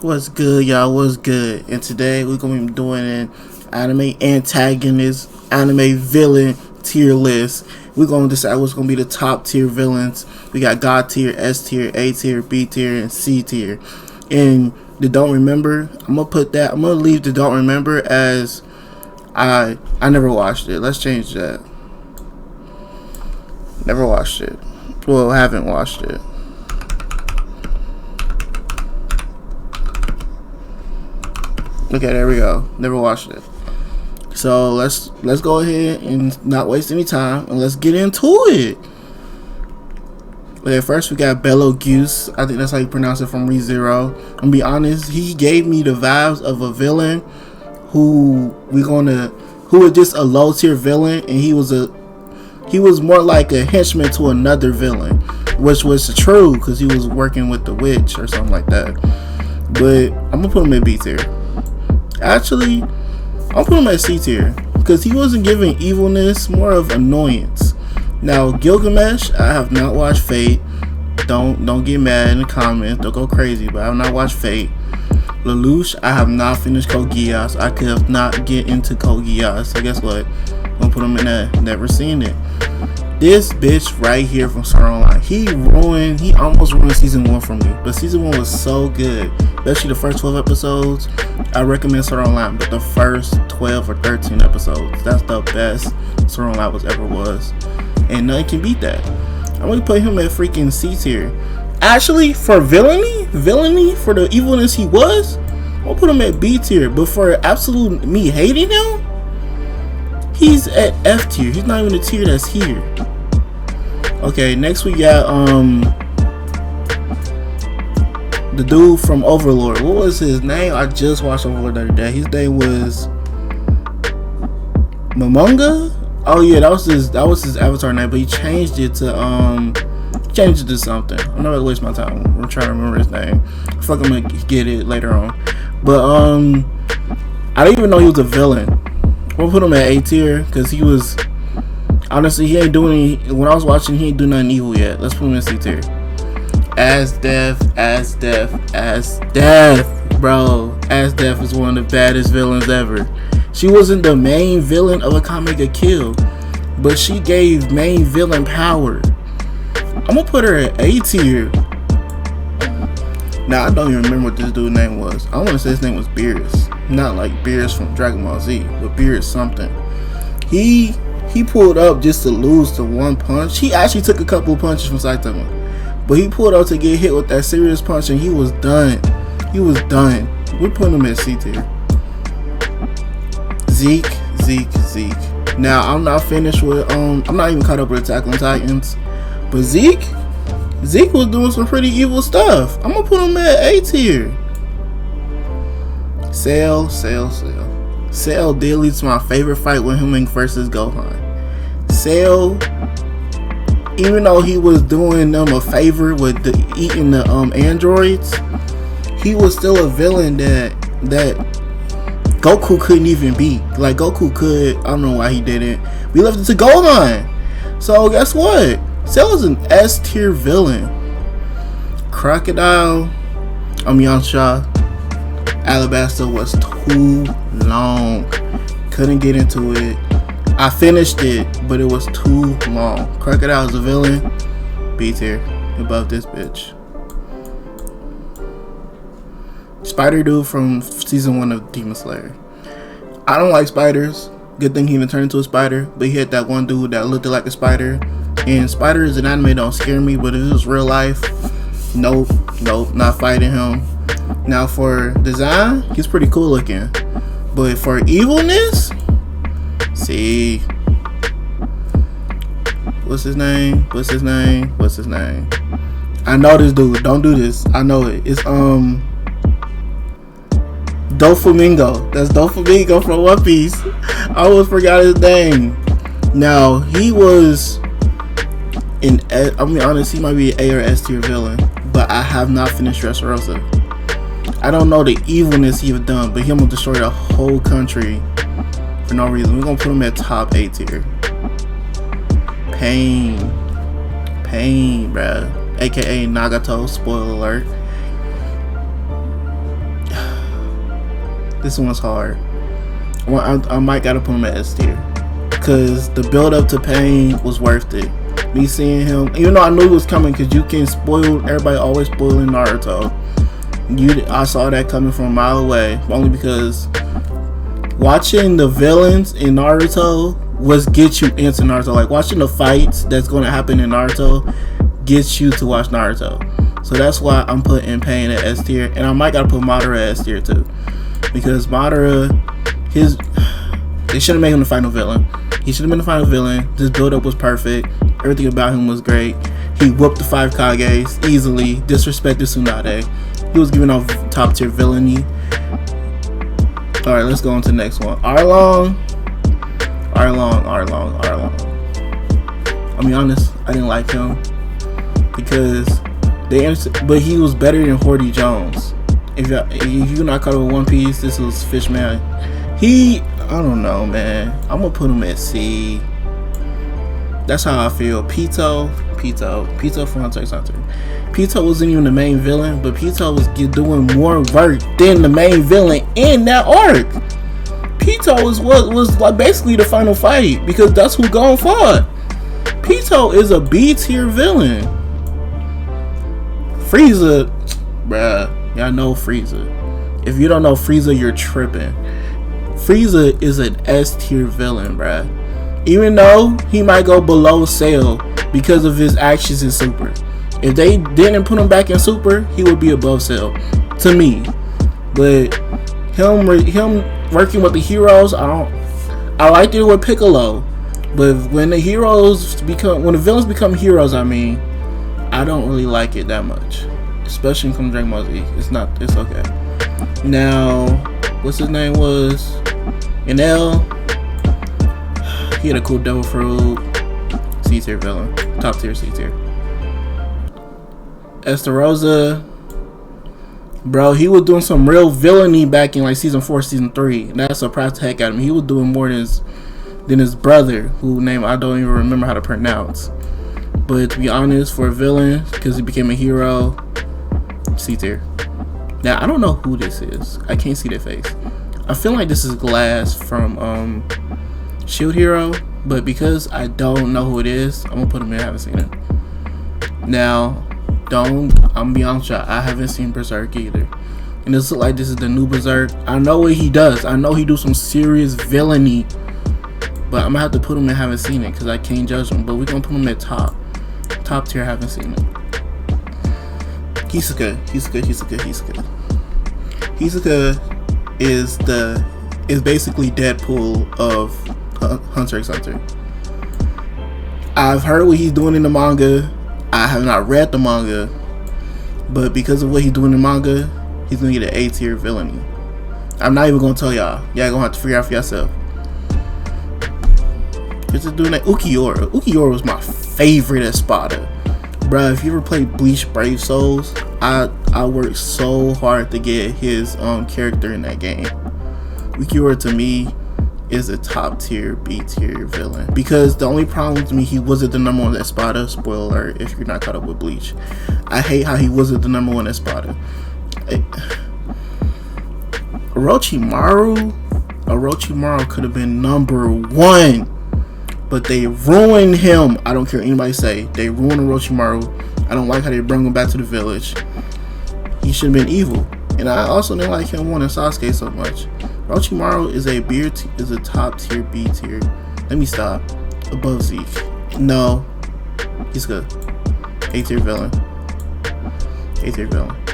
What's good, y'all? What's good? And today we're gonna be doing an anime antagonist, anime villain tier list. We're gonna decide what's gonna be the top tier villains. We got God tier, S tier, A tier, B tier, and C tier. And the don't remember, I'm gonna leave the don't remember as I never watched it. Let's change that. Never watched it. Well, haven't watched it. Okay, there we go. Never watched it. So let's go ahead and not waste any time and let's get into it. Okay, first we got Beetlejuice. I think that's how you pronounce it, from ReZero. I'm gonna be honest, he gave me the vibes of a villain who was just a low tier villain, and he was more like a henchman to another villain, which was true because he was working with the witch or something like that. But I'm gonna put him in B tier. Actually, I'll put him at C tier because he wasn't giving evilness, more of annoyance. Now, Gilgamesh, I have not watched Fate. Don't get mad in the comments. Don't go crazy, but I have not watched Fate. Lelouch, I have not finished Code Geass. I could not get into Code Geass. So guess what? I'm gonna put him in that. Never seen it. This bitch right here from Sword Online, he almost ruined season 1 for me. But season 1 was so good, especially the first 12 episodes. I recommend Sword Online, but the first 12 or 13 episodes, that's the best Sword Online was. And nothing can beat that. I'm gonna put him at freaking C tier. Actually, for villainy for the evilness he was, I'll put him at B tier. But for absolute me hating him, he's at F tier. He's not even a tier that's here. Okay, next we got the dude from Overlord. What was his name? I just watched Overlord the other day. His name was Momonga. Oh yeah, that was his avatar name, but he changed it to something. I'm not gonna waste my time. I'm trying to remember his name. Fuck, I'm gonna get it later on. But I didn't even know he was a villain. We'll put him at A tier because he was, honestly, he ain't doing any, when I was watching, he ain't doing nothing evil yet. Let's put him in C tier. As Death, bro. As Death is one of the baddest villains ever. She wasn't the main villain of a Kamega Kill, but she gave main villain power. I'm gonna put her at A tier. Now I don't even remember what this dude's name was. I want to say his name was Beerus, not like Beerus from Dragon Ball Z, but Beerus something. He pulled up just to lose to one punch. He actually took a couple of punches from Saitama, but he pulled up to get hit with that serious punch, and he was done. We're putting him at C tier. Zeke. Now I'm not finished with I'm not even caught up with Attack on Titans, but Zeke was doing some pretty evil stuff. I'm gonna put him at A tier. Cell did lead to my favorite fight with him versus Gohan. Cell, even though he was doing them a favor with eating the androids, he was still a villain that Goku couldn't even beat. Like, Goku could, I don't know why he didn't. We left it to Gohan. So guess what? Cell is an S tier villain. Crocodile, Yamcha, Alabasta was too long. Couldn't get into it. I finished it, but it was too long. Crocodile is a villain. B tier, above this bitch. Spider dude from season 1 of Demon Slayer. I don't like spiders. Good thing he even turned into a spider, but he had that one dude that looked like a spider. And spiders in anime don't scare me, but if it was real life, nope, not fighting him. Now for design, he's pretty cool looking, but for evilness, see, what's his name? I know this dude. Don't do this. I know it. It's Doflamingo. That's Doflamingo from One Piece. I almost forgot his name. Now he was I'll be honest, he might be an A or S tier villain, but I have not finished Dressrosa. I don't know the evilness he have done, but him will destroy the whole country for no reason. We're gonna put him at top A tier. Pain, bruh. AKA Nagato, spoiler alert. This one's hard. Well, I might gotta put him at S tier because the build up to pain was worth it. Me seeing him, even though I knew it was coming, because you can spoil. Everybody always spoiling Naruto. I saw that coming from a mile away, only because watching the villains in Naruto was get you into Naruto. Like watching the fights that's going to happen in Naruto gets you to watch Naruto. So that's why I'm putting Pain at S tier, and I might gotta put Madara at S tier too, because Madara, they should have made him the final villain. He should have been the final villain. This build up was perfect. Everything about him was great. He whooped the 5 Kages easily. Disrespected Tsunade. He was giving off top tier villainy. Alright, let's go on to the next one. Arlo. I'll be honest, I didn't like him because but he was better than Horty Jones. If you're not caught up with One Piece, this was Fishman. I don't know, man. I'm gonna put him at C. That's how I feel. Pito from Hunter x Hunter. Pito wasn't even the main villain, but Pito was doing more work than the main villain in that arc. Pito was like basically the final fight, because that's who Gon fought. Pito is a B tier villain. Frieza, bruh, y'all know Frieza. If you don't know Frieza, you're tripping. Frieza is an S tier villain, bruh. Even though he might go below Cell because of his actions in Super. If they didn't put him back in Super, he would be above Cell, to me. But him working with the heroes, I liked it with Piccolo. But when the villains become heroes, I don't really like it that much. Especially from Dragon Ball Z. It's okay. Now, what's his name was? Inel. He had a cool devil fruit. C tier villain. Top tier C tier. Estarossa. Bro, he was doing some real villainy back in like season 4, season 3. And that surprised the heck out of me. He was doing more than his brother, whose name I don't even remember how to pronounce. But to be honest, for a villain, because he became a hero, C tier. Now, I don't know who this is. I can't see their face. I feel like this is Glass from Shield Hero, but because I don't know who it is, I'm gonna put him in. I haven't seen it. Now, I'm gonna be honest with y'all, I haven't seen Berserk either. And this looks like this is the new Berserk. I know what he does. I know he do some serious villainy, but I'm gonna have to put him in. Haven't seen it because I can't judge him. But we're gonna put him at top tier. Haven't seen it. Hisoka is basically Deadpool of Hunter x Hunter. I've heard what he's doing in the manga. I have not read the manga, but because of what he's doing in the manga, he's gonna get an A tier villainy. I'm not even gonna tell y'all. Y'all gonna have to figure out for yourself. This is doing that. Ukiura was my favorite Espada. Bruh, if you ever played Bleach Brave Souls, I worked so hard to get his character in that game. Ukiura to me is a top tier, B tier villain. Because the only problem to me, he wasn't the number 1 Espada. Spoiler alert, if you're not caught up with Bleach. I hate how he wasn't the number 1 Espada. Orochimaru could have been number 1. But they ruined him. I don't care what anybody say. They ruined Orochimaru. I don't like how they bring him back to the village. He should have been evil. And I also didn't like him wanting Sasuke so much. Orochimaru is a top tier, B tier. Let me stop. Above Zeke. No. He's good. A tier villain.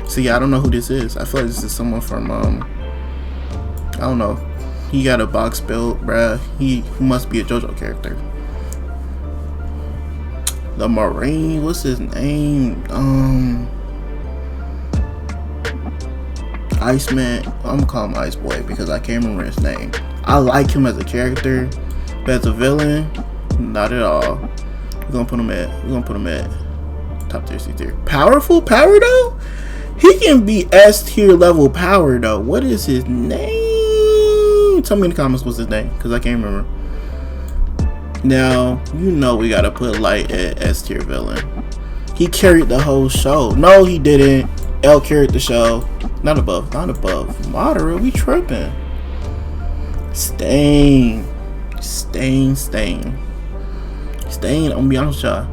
See, I don't know who this is. I feel like this is someone from I don't know. He got a box belt, bruh. He must be a JoJo character. The Marine, what's his name? Iceman. I'm gonna call him Ice Boy because I can't remember his name. I like him as a character, but as a villain, not at all. We're gonna put him at top tier, C tier. Power though? He can be S tier level power though. What is his name? Tell me in the comments what's his name, because I can't remember. Now, you know we gotta put Light at S tier villain. He carried the whole show. No, he didn't. L carried the show. Not above. Madara, we tripping. Stain. I'm gonna be honest with y'all.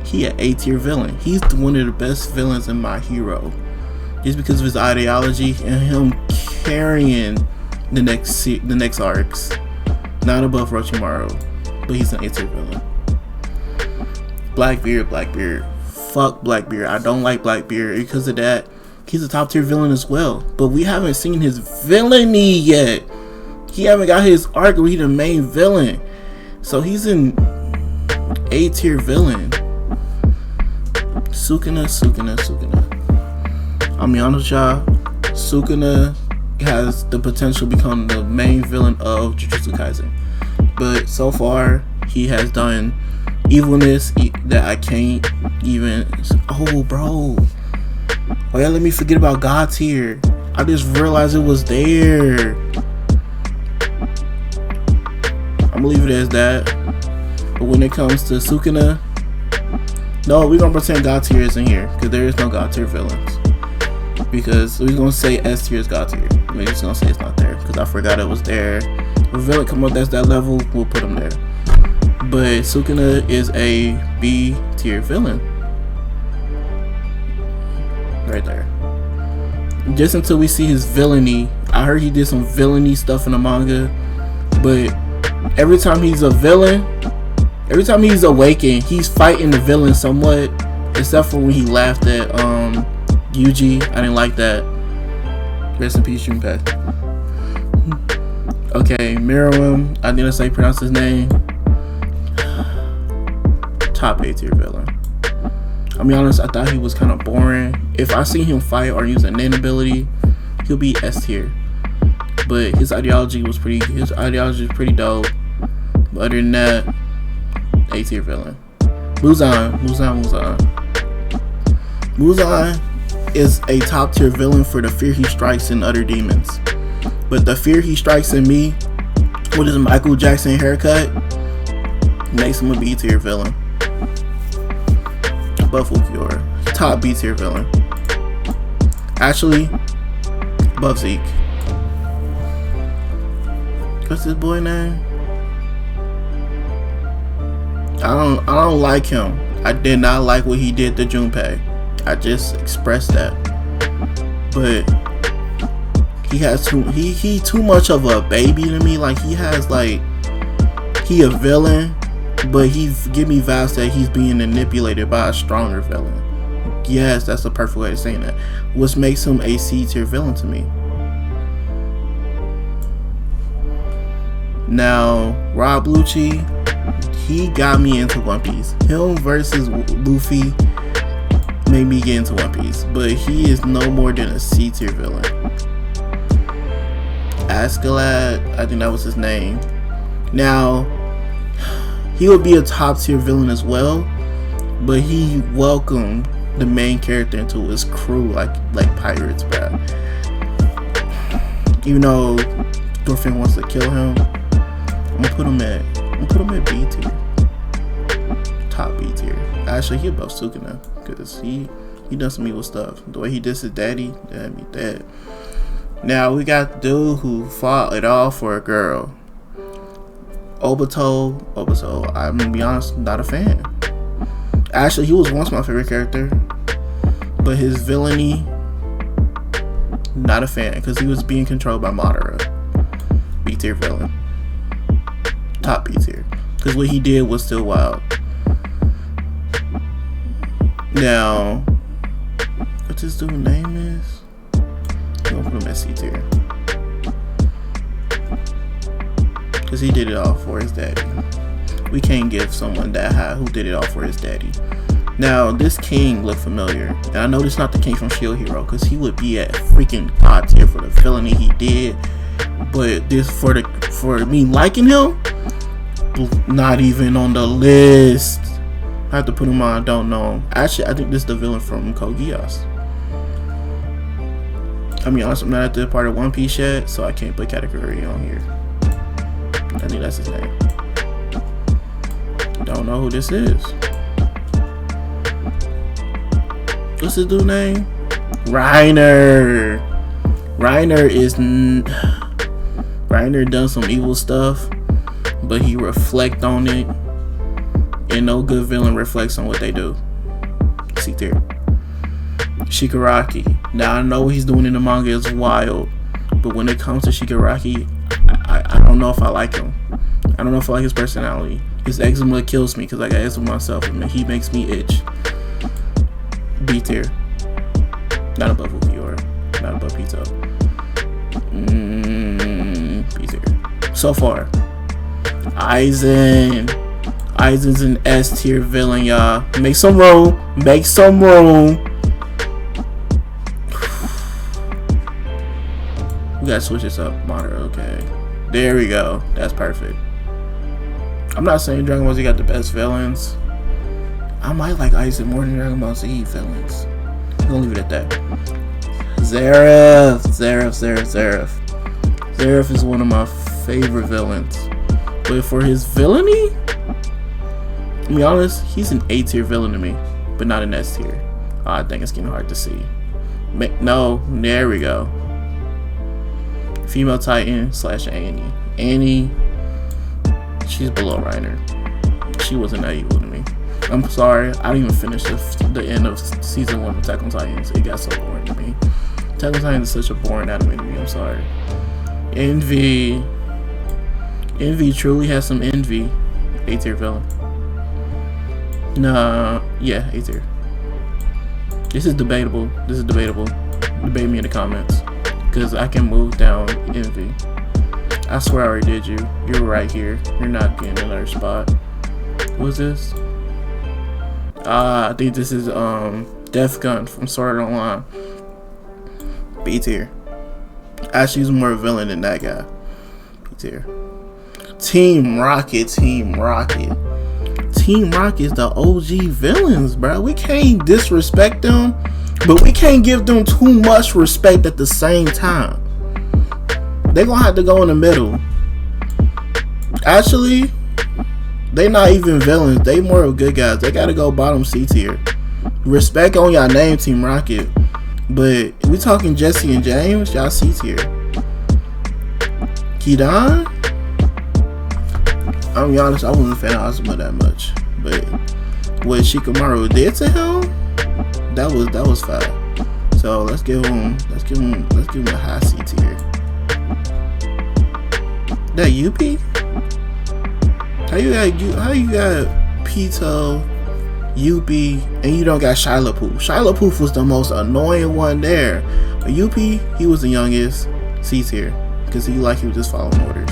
He an A tier villain. He's one of the best villains in My Hero. Just because of his ideology and him carrying the next arcs. Not above Orochimaru, but he's an A tier villain. Blackbeard. Fuck Blackbeard. I don't like Blackbeard because of that. He's a top tier villain as well. But we haven't seen his villainy yet. He haven't got his arc where he's the main villain. So he's an A tier villain. Soukina. I'll be honest with y'all. Soukina has the potential to become the main villain of Jujutsu Kaisen. But so far, he has done evilness that I can't even. Oh, bro. Oh, yeah, let me forget about God tier. I just realized it was there. I'm gonna leave it as that. But when it comes to Soukina, no, we're gonna pretend God tier isn't here because there is no God tier villains. Because we're gonna say S tier is God tier. We're just gonna say it's not there because I forgot it was there. If a villain come up that's that level, we'll put him there. But Soukina is a B tier villain. Right there. Just until we see his villainy. I heard he did some villainy stuff in the manga. But every time he's a villain, every time he's awakened, he's fighting the villain somewhat. Except for when he laughed at Yuji. I didn't like that. Rest in peace, Junpei. Okay, Meruem. I think that's how you pronounce his name. Top A tier villain. I'll be honest, I thought he was kind of boring. If I see him fight or use a nin ability, he'll be S tier. But his ideology was pretty dope. But other than that, A tier villain. Muzan is a top tier villain for the fear he strikes in other demons. But the fear he strikes in me with his Michael Jackson haircut makes him a B tier villain. Above Ulquiorra. Top B tier villain. Actually, above Zeke. What's this boy name? I don't like him. I did not like what he did to Junpei. I just expressed that. But he too much of a baby to me. Like he a villain, but he give me vibes that he's being manipulated by a stronger villain. Yes, that's the perfect way of saying that. Which makes him a C tier villain to me. Now, Rob Lucci, he got me into One Piece. Him versus Luffy made me get into One Piece, but he is no more than a C tier villain. Askeladd, I think that was his name. Now, he would be a top tier villain as well, but he welcomed the main character into his crew like pirates, bro. Even though Thorfinn wants to kill him, I'm gonna put him at B tier. Top B tier. Actually, he above Soukina because he done some evil stuff. The way he dissed his daddy, that had me dead. Now we got the dude who fought it all for a girl. Obito, I'm gonna be honest, not a fan. Actually, he was once my favorite character, but his villainy, not a fan, because he was being controlled by Madara. B tier villain. Top B tier, because what he did was still wild. Now, what this dude's name is? I'm gonna put him at C tier, because he did it all for his daddy. We can't give someone that high who did it all for his daddy. Now, this king looked familiar, and I know this is not the king from Shield Hero, because he would be at freaking God tier for the villainy he did. But this for me liking him, not even on the list. I have to put him on. I don't know. Actually, I think this is the villain from Code Geass. I mean, honestly, I'm not at the part of One Piece yet, so I can't put category on here. I think that's his name. Don't know who this is. What's this dude's name? Reiner. Reiner is Reiner done some evil stuff, but he reflect on it, and no good villain reflects on what they do. C tier. Shigaraki. Now I know what he's doing in the manga is wild, but when it comes to Shigaraki, I don't know if I like him. I don't know if I like his personality. His eczema kills me because I got eczema myself, and he makes me itch. B tier. Not above Ukiora. Not above Pito. B tier. So far. Aizen's an S tier villain, y'all. Make some room. Make some room. We gotta switch this up. Monitor, okay. There we go. That's perfect. I'm not saying Dragon Ball Z got the best villains. I might like Aizen more than Dragon Ball Z villains. I'm gonna leave it at that. Zeref is one of my favorite villains. But for his villainy, to be honest, he's an A tier villain to me, but not an S tier. I think it's getting hard to see. No, there we go. Female Titan / Annie. Annie, she's below Reiner. She wasn't that evil to me. I'm sorry, I didn't even finish the end of season 1 of Attack on Titans. It got so boring to me. Attack on Titans is such a boring anime to me. I'm sorry. Envy truly has some envy. A tier villain. Nah, yeah, A tier. This is debatable. Debate me in the comments, because I can move down Envy. I swear I already did you. You're right here. You're not getting another spot. What's this? I think this is Death Gun from Sword Art Online. B tier. Actually, he's more a villain than that guy. B tier. Team Rocket's the OG villains, bro. We can't disrespect them, but we can't give them too much respect at the same time. They gonna have to go in the middle. Actually, they not even villains. They more of good guys. They gotta go bottom C tier. Respect on y'all name, Team Rocket. But we talking Jesse and James, y'all C tier. Kidan, I'll be honest, I wasn't a fan of Asuma that much. But what Shikamaru did to him, that was fire. So let's give him a high C tier. That UP? How you got Pito, UP, and you don't got Shiloh Poof? Shiloh Poof was the most annoying one there. But UP, he was the youngest. C tier, because he was just following orders.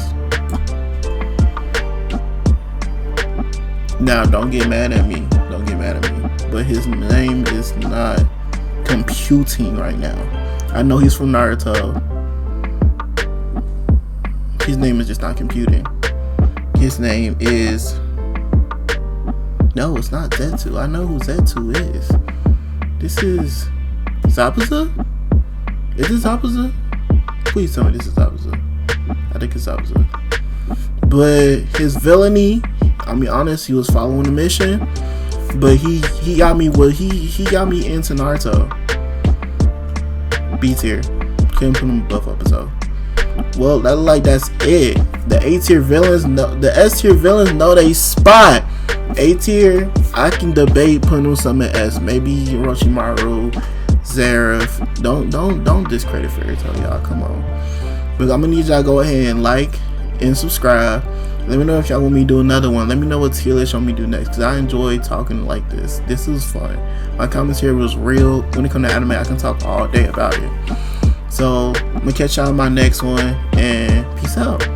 Now, don't get mad at me. But his name is not computing right now. I know he's from Naruto. His name is just not computing. His name is... No, it's not Zetsu. I know who Zetsu is. This is... Zabuza? Is this Zabuza? Please tell me this is Zabuza. I think it's Zabuza. But his villainy... I'll be honest, he was following the mission, but he got me he got me into Naruto. B tier. Couldn't put him above episode. Well, that's it. The A tier villains, the S tier villains know they spot. A tier, I can debate putting them some in S. Maybe Orochimaru, Zeref. Don't discredit Fairy Tail, y'all. Come on. But I'm gonna need y'all to go ahead and like and subscribe. Let me know if y'all want me to do another one. Let me know what tier list y'all want me to do next, because I enjoy talking like this. This is fun. My commentary was real. When it comes to anime, I can talk all day about it. So I'm gonna catch y'all in my next one, and peace out.